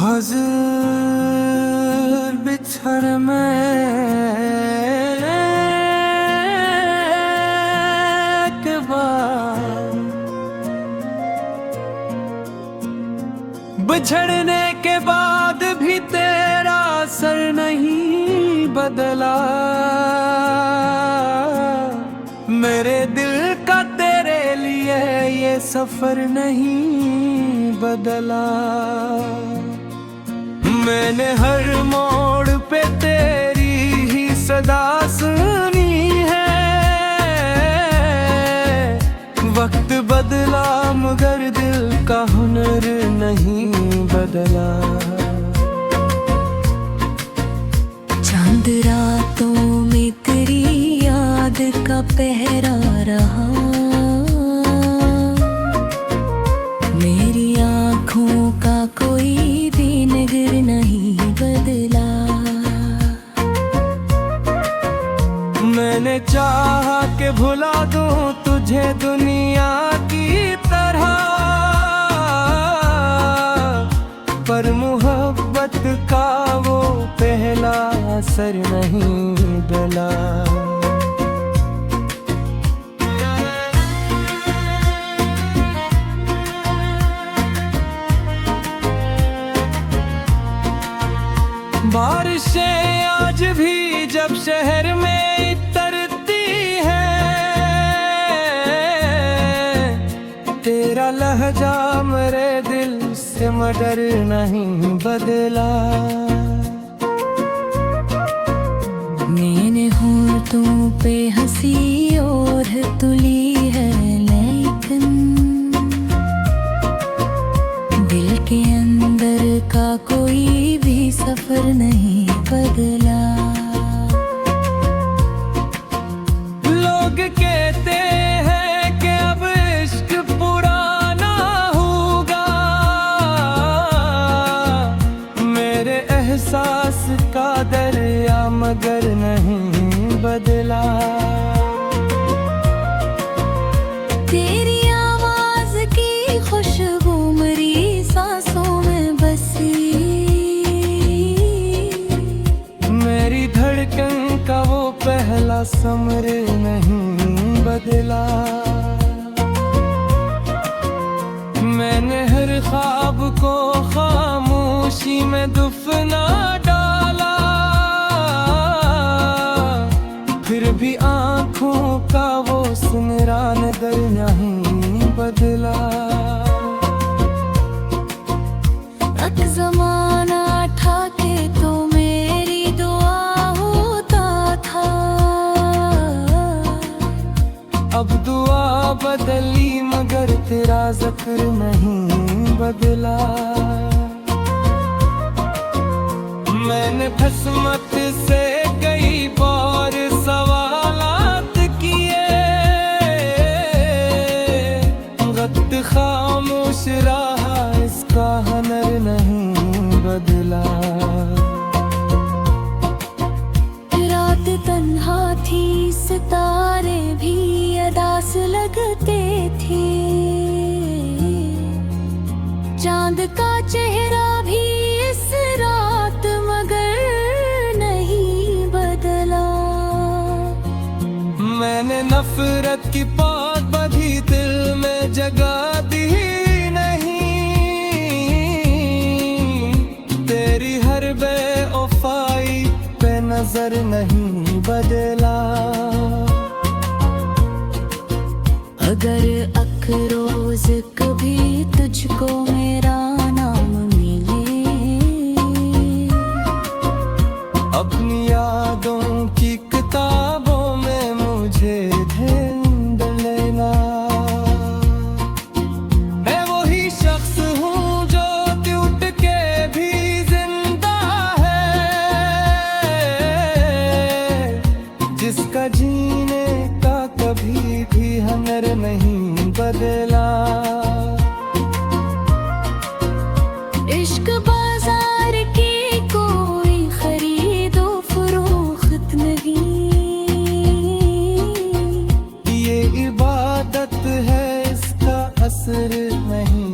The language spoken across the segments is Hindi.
हज़र बिछड़ में के बाद, बिछड़ने के बाद भी तेरा असर नहीं बदला। मेरे दिल का तेरे लिए ये सफर नहीं बदला। मैंने हर मोड़ पे तेरी ही सदा सुनी है। वक्त बदला मगर दिल का हुनर नहीं बदला। चांद रातों में तेरी याद का पहरा रहा। मेरी आँखों का कोई भी नगर नहीं बदला। मैंने चाहा कि भुला दूं तुझे दुनिया की तरह, पर मोहब्बत का वो पहला असर नहीं डला। बारिशें आज भी जब शहर में तरती हैं, तेरा लहजा मेरे दिल से मगर नहीं बदला। मैंने होठों पे हंसी और तुली है, लेकिन दिल के अंदर का कोई भी सफर नहीं बदला। लोग कहते हैं कि अब इश्क पुराना होगा, मेरे एहसास का दरिया मगर नहीं बदला। तेरी आवाज की खुशबू मेरी सांसों में बसी। मेरी धड़कन का वो पहला समर नहीं बदला। मैंने हर ख्वाब को खामोशी में दफना डाला, फिर भी आँखों का वो सुनहरा नजर नहीं बदला। अक ज़माना था के तो मेरी दुआ होता था। अब दुआ बदली मगर तेरा ज़िक्र नहीं बदला। मैंने किस्मत से कई बार सवालात किए, वक्त खामोश रहा इसका हुनर नहीं बदला। रात तन्हा थी, सितारे भी अदास लगते थे। चांद का चेहरा भी इस रात मगर नहीं बदला। मैंने नफरत की पात बधी दिल में जगा दी नहीं, तेरी हर बेवफाई पे नजर नहीं बदला। अगर अखरोज कभी तुझको मेरा नाम मिले, अपनी यादों की किताबों में मुझे ढूंढ लेना। मैं वही शख्स हूँ जो टूट के भी जिंदा है, जिसका जीने का कभी भी हुनर नहीं बदला। इश्क बाजार की कोई खरीदो फरोख्त नहीं। ये इबादत है इसका असर नहीं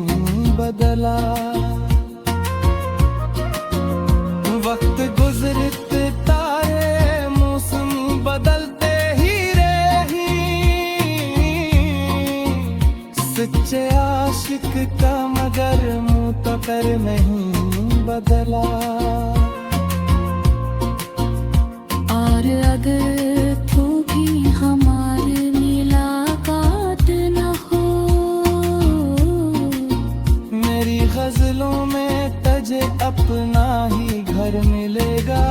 बदला। इश्क का मगर मुंह तो कर नहीं बदला। और अगर तू भी हमारी मुलाकात न हो, मेरी गजलों में तुझे अपना ही घर मिलेगा।